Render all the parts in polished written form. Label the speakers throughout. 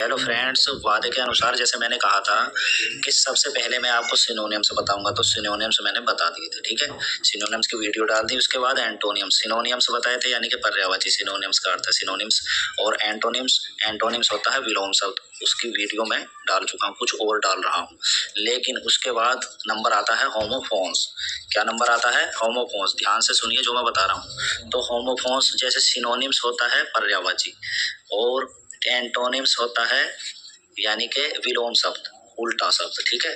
Speaker 1: Hello friends, वादे के अनुसार जैसे मैंने कहा था कि सबसे पहले मैं आपको सिनोनिम्स बताऊंगा, तो सिनोनिम्स मैंने बता दिए थे। ठीक है, सिनोनिम्स की वीडियो डाल दी। उसके बाद एंटोनिम्स, सिनोनिम्स बताए थे, यानी कि पर्यायवाची। सिनोनिम्स का अर्थ है सिनोनिम्स, और एंटोनिम्स, एंटोनिम्स होता है विलोम शब्द। उसकी वीडियो मैं डाल चुका हूँ, कुछ और डाल रहा हूँ। लेकिन उसके बाद नंबर आता है होमोफोन्स। क्या नंबर आता है? होमोफोन्स। ध्यान से सुनिए जो मैं बता रहा हूँ। तो होमोफोन्स जैसे सिनोनिम्स होता है पर्यायवाची, और एंटोनिम्स होता है यानी कि विलोम शब्द, उल्टा शब्द। ठीक है,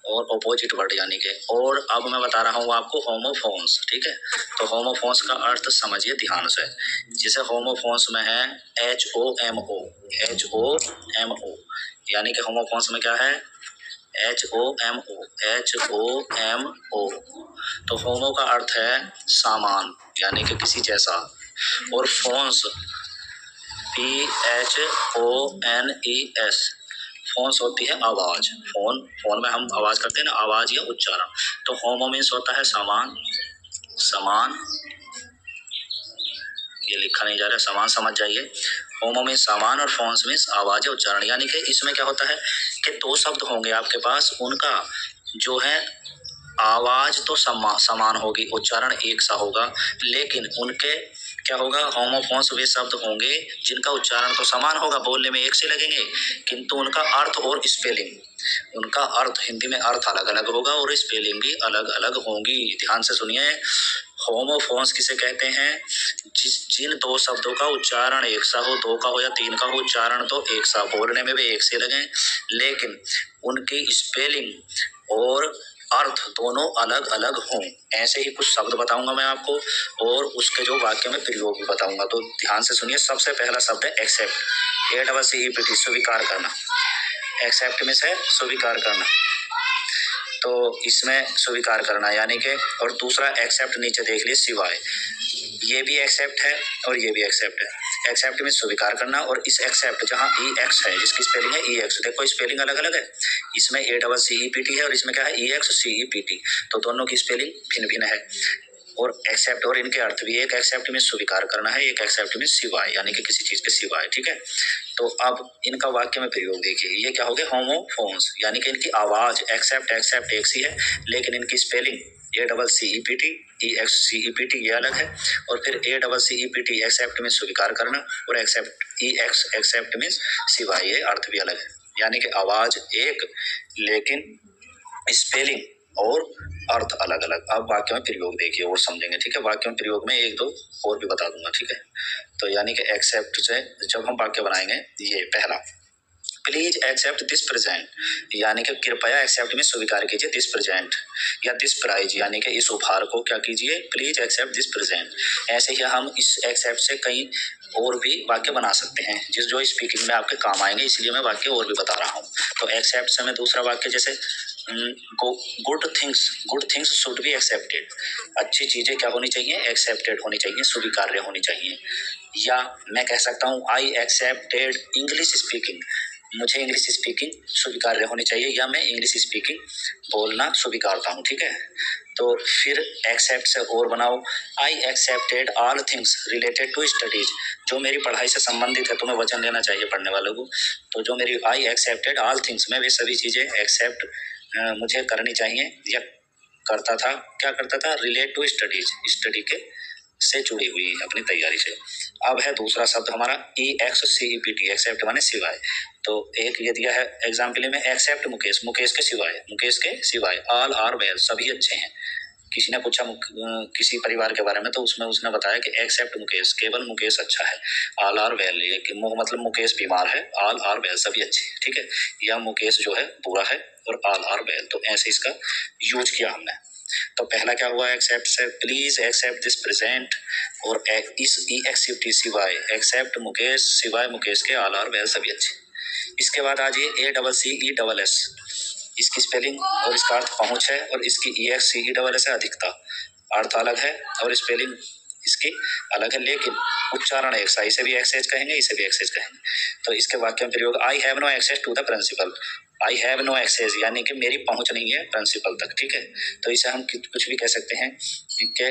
Speaker 1: और ऑपोजिट वर्ड यानी के। और अब मैं बता रहा हूँ आपको होमोफोन्स। ठीक है, तो होमोफोन्स का अर्थ समझिए ध्यान से। जैसे होमोफोन्स में है HOMO, HOMO, यानी कि होमोफोन्स में क्या है? HOMO, HOMO। तो होमो का अर्थ है सामान, यानी कि किसी जैसा, और फोन्स PHONES, फोन्स होती है आवाज। फोन में हम आवाज करते हैं ना, आवाज या उच्चारण। तो होमो मीन्स होता है सामान, सामान, ये लिखा नहीं जा रहा, सामान समझ जाइए। होमो मीन्स सामान और फोन्स मीन्स आवाज या उच्चारण। यानी कि इसमें क्या होता है कि दो शब्द होंगे आपके पास, उनका जो है आवाज तो समान होगी, उच्चारण एक सा होगा, लेकिन उनके क्या होगा? होमोफोन्स वे शब्द होंगे जिनका उच्चारण तो समान होगा, बोलने में एक से लगेंगे, किंतु उनका अर्थ और स्पेलिंग, उनका अर्थ हिंदी में अर्थ अलग अलग होगा और स्पेलिंग भी अलग अलग होंगी। ध्यान से सुनिए, होमोफोन्स किसे कहते हैं? जिन दो शब्दों का उच्चारण एक सा हो, दो का हो या तीन का हो, उच्चारण तो एक सा, बोलने में भी एक से लगे, लेकिन उनकी स्पेलिंग और अर्थ दोनों अलग अलग हों। ऐसे ही कुछ शब्द बताऊंगा मैं आपको, और उसके जो वाक्य में प्रयोग भी बताऊंगा। तो ध्यान से सुनिए। सबसे पहला शब्द है एक्सेप्ट, ACCEPT, स्वीकार करना। एक्सेप्ट में से स्वीकार करना, तो इसमें स्वीकार करना यानी कि। और दूसरा एक्सेप्ट, नीचे देख लिए, सिवाय, ये भी एक्सेप्ट है और ये भी एक्सेप्ट है। एक्सेप्ट में स्वीकार करना, और इस एक्सेप्ट जहाँ EX है, जिसकी स्पेलिंग है EX, देखो स्पेलिंग अलग अलग है, इसमें ACCEPT है और इसमें क्या है? EXCEPT। तो दोनों की स्पेलिंग भिन्न भिन्न है। और एक्सेप्ट और इनके अर्थ भी, एक एक्सेप्ट में स्वीकार करना है, एक एक्सेप्ट में सिवाय, यानी कि किसी चीज के सिवाय। ठीक है, तो अब इनका वाक्य में प्रयोग देखिए। ये क्या हो गए? होमोफोन्स, यानी कि इनकी आवाज एक्सेप्ट एक्सेप्ट एक सी है, लेकिन इनकी स्पेलिंग ACCEPT, EXCEPT ये अलग है। और फिर ACCEPT एक्सेप्ट में स्वीकार करना, और एक्सेप्ट EX एक्सेप्ट में सिवाय, ये अर्थ भी अलग है। यानी कि आवाज एक, लेकिन स्पेलिंग और अर्थ अलग अलग। अब वाक्य में प्रयोग देखिए और समझेंगे। ठीक है, वाक्य में प्रयोग में एक दो और भी बता दूंगा। ठीक है, तो यानी कि एक्सेप्ट से जब हम वाक्य बनाएंगे, ये पहला, प्लीज एक्सेप्ट दिस प्रेजेंट, यानी कि कृपया एक्सेप्ट में स्वीकार कीजिए दिस प्रेजेंट, या दिस प्राइज, यानी कि इस उपहार को क्या कीजिए? Please accept this present. ऐसे ही हम इस एक्सेप्ट से कई और भी वाक्य बना सकते हैं, जो स्पीकिंग में आपके काम आएंगे, इसलिए मैं वाक्य और भी बता रहा हूँ। तो एक्सेप्ट से मैं दूसरा वाक्य, जैसे good things should be accepted, अच्छी चीजें क्या होनी चाहिए? एक्सेप्टेड होनी चाहिए, स्वीकार्य होनी चाहिए। या मैं कह सकता हूँ आई एक्सेप्टेड इंग्लिश स्पीकिंग, मुझे इंग्लिश स्पीकिंग स्वीकार्य होनी चाहिए, या मैं इंग्लिश स्पीकिंग बोलना स्वीकारता हूँ। ठीक है, तो फिर एक्सेप्ट से और बनाओ, I accepted all things related to studies, जो मेरी पढ़ाई से संबंधित है, तुम्हें वचन लेना चाहिए पढ़ने वालों को। तो जो मेरी आई एक्सेप्टेड ऑल थिंग्स, मैं वे सभी चीजें एक्सेप्ट मुझे करनी चाहिए, या करता था, क्या करता था? रिलेट टू स्टडीज, स्टडी के से जुड़ी हुई अपनी तैयारी से। अब है दूसरा शब्द हमारा EXCEPT, एक्सेप्ट माने सिवाय। तो एक ये दिया है एग्जाम्पल में, एक्सेप्ट मुकेश, मुकेश के सिवाय, मुकेश के सिवाय, ऑल आर वेल, सभी अच्छे हैं। किसी ने पूछा किसी परिवार के बारे में, तो उसमें उसने बताया कि एक्सेप्ट मुकेश, केवल मुकेश अच्छा है। ऑल आर वेल, ये मतलब मुकेश बीमार है, ऑल आर वेल, सभी अच्छे। ठीक है, या मुकेश जो है बुरा है, और ऑल आर वेल। तो ऐसे इसका यूज किया हमने। तो पहला क्या हुआ? एक्सेप्ट से प्लीज एक्सेप्ट दिस प्रेजेंट, और इस EXCEPT सिवाय, एक्सेप्ट मुकेश, सिवाय मुकेश के, ऑल आर वेल, सभी अच्छे। इसके बाद आ जाइए ACCESS, इसकी स्पेलिंग और इसका अर्थ पहुंच है, और इसकी EXCESS है अधिकता, अर्थ अलग है और स्पेलिंग इसकी अलग है, लेकिन उच्चारण एक सा, इसे भी एक्सेस कहेंगे, इसे भी एक्सेस कहेंगे। तो इसके वाक्य में प्रयोग, I have no access to the principal, I have no access यानी कि मेरी पहुंच नहीं है प्रिंसिपल तक, ठीक है। तो इसे हम कुछ भी कह सकते हैं कि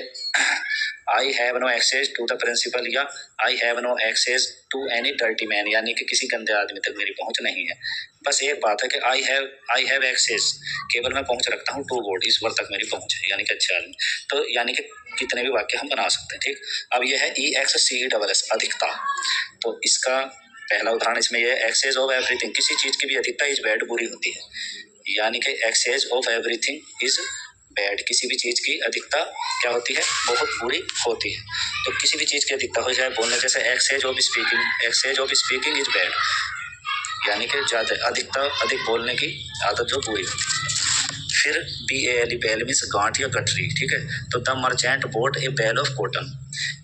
Speaker 1: I have no access to the principal या I have no access to any dirty man, यानी कि किसी गंदे आदमी तक मेरी पहुंच नहीं है। बस एक बात है कि आई हैव एक्सेस, केवल मैं पहुंच रखता हूँ टू बोर्ड, ईश्वर तक मेरी पहुंच है, यानी कि अच्छा आदमी। तो यानी कि कितने भी वाक्य हम बना सकते हैं, ठीक। अब यह है EXCESS अधिकता। तो इसका पहला उदाहरण इसमें यह है एक्सेस ऑफ एवरीथिंग, किसी चीज की भी अधिकता इज बैड बुरी होती है, यानी कि excess of everything is bad, किसी भी चीज की अधिकता क्या होती है, बहुत बुरी होती है। तो किसी भी चीज की अधिकता हो जाए बोलने, जैसे excess of speaking is bad, यानी कि ज्यादा अधिकता, अधिक बोलने की आदत जो बुरी होती है। फिर BALE मीन्स गांठ या गठरी, ठीक है। तो द मर्चेंट बोट ए बैल ऑफ कॉटन,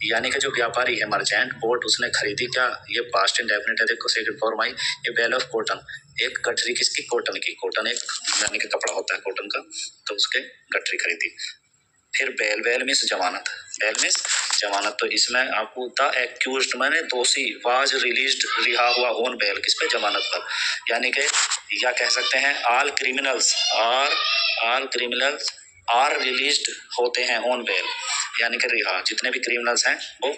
Speaker 1: यानी कि जो व्यापारी है मर्चेंट बोट, उसने खरीदी क्या, ये पास्ट इंडेफिनिट है, देखो सेकंड फॉर्म आई, ए बैल ऑफ कॉटन, एक गठरी किसकी, कॉटन की, कॉटन एक यानी कि कपड़ा होता है कॉटन का, तो उसके गठरी खरीदी। फिर बेल मीन्स जमानत, बेल मीन्स जमानत। तो इसमें आपको द एक्यूज्ड माने दोषी, वाज रिलीज्ड रिहा हुआ, ऑन बेल किस पे, जमानत पर, यानी कि या कह सकते हैं ऑल क्रिमिनल्स आर रिलीज्ड होते हैं ऑन बेल, यानी कि रिहा, जितने भी क्रिमिनल्स हैं वो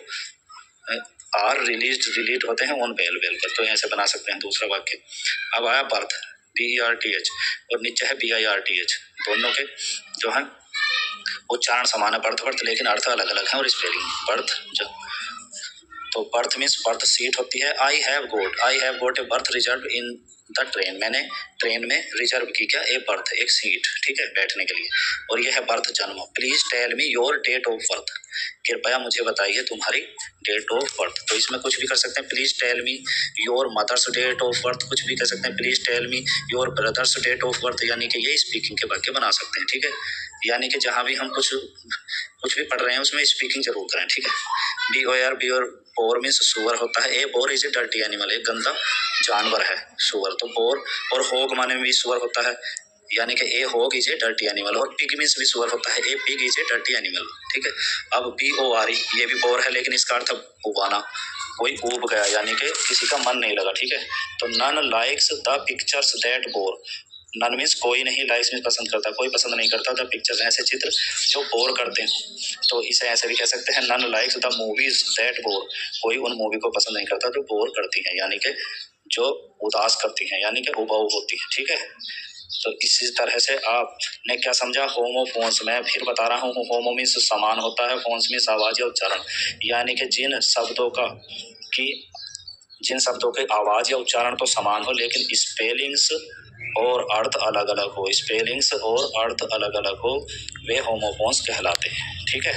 Speaker 1: आर रिलीज होते हैं ऑन बेल पर। तो ऐसे बना सकते हैं दूसरा वाक्य। अब आया बर्थ, BERTH, और नीचे है BIRTH, दोनों के जो है उच्चारण समान है, बर्थ, लेकिन अर्थ अलग अलग है और स्पेलिंग बर्थ जो। तो बर्थ मीन्स बर्थ सीट होती है। I have got A birth reserve in the train, मैंने ट्रेन में रिजर्व की क्या, ए बर्थ, एक सीट, ठीक है, बैठने के लिए। और यह है बर्थ, जन्म। Please tell me your date of birth, कृपया मुझे बताइए तुम्हारी डेट ऑफ बर्थ। तो इसमें कुछ भी कर सकते हैं, please tell me your mother's date of birth, कुछ भी कर सकते हैं, please tell me your brother's date of birth, यानी कि ये स्पीकिंग के वाक्य बना सकते हैं, ठीक है। यानी कि जहां भी हम कुछ भी पढ़ रहे हैं उसमें स्पीकिंग जरूर करें, ठीक है। बोर मीन्स सुअर होता है, a boar is a dirty animal, एक गंदा जानवर है सुअर, तो बोर। और होग माने में भी सुअर होता है, यानी कि ए होग इज ए डर्टी एनिमल। और पिग मीन्स भी सुअर होता है, ए pig is a dirty animal, ठीक है। अब BORE ये भी बोर है, लेकिन इसका अर्थ उबाना, कोई ऊब गया, यानी कि किसी का मन नहीं लगा, ठीक है। तो none likes the pictures that bore, none means कोई नहीं, लाइक्स मीन्स पसंद करता, कोई पसंद नहीं करता, द पिक्चर्स ऐसे चित्र जो बोर करते हैं। तो इसे ऐसे भी कह सकते हैं, none likes the movies that bore, कोई उन मूवी को पसंद नहीं करता जो बोर करती हैं, यानी कि जो उदास करती हैं, यानी कि उबाऊ होती है, ठीक है। तो इसी तरह से आपने क्या समझा होमोफोन्स में, फिर बता रहा हूँ, होमो मीन्स समान होता है, फोन्स मीन्स आवाज या उच्चारण, यानी कि जिन शब्दों के आवाज या उच्चारण तो समान हो लेकिन स्पेलिंग्स और अर्थ अलग अलग हो, वे होमोफोन्स कहलाते हैं, ठीक है।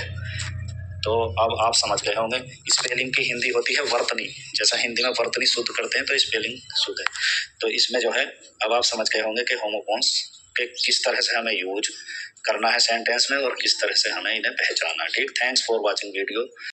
Speaker 1: तो अब आप समझ गए होंगे, स्पेलिंग की हिंदी होती है वर्तनी, जैसा हिंदी में वर्तनी शुद्ध करते हैं तो स्पेलिंग शुद्ध है। तो इसमें जो है अब आप समझ गए होंगे कि होमोफोन्स के किस तरह से हमें यूज करना है सेंटेंस में और किस तरह से हमें इन्हें पहचानना है, ठीक। Thanks for watching video.